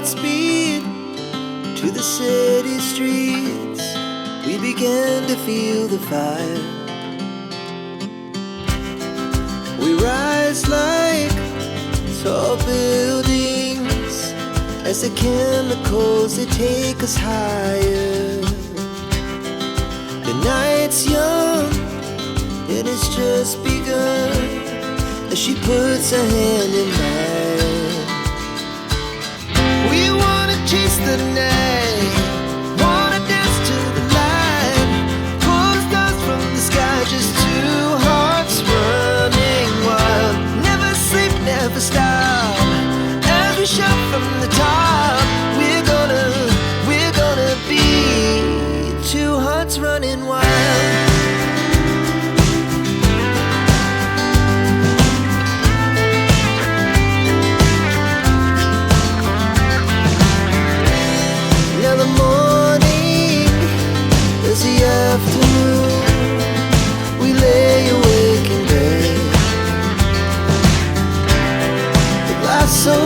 Godspeed to the city streets. We began to feel the fire. We rise like tall buildings as the chemicals, they take us higher. The night's young and it's just begun as she puts her hand in mine. We wanna chase the night, wanna dance to the light, pull the stars from the sky, just two hearts running wild. Never sleep, never stop, as we shout from the top. We're gonna be two hearts running wild. Now the morning is the afternoon. We lay awake in bed, the glass so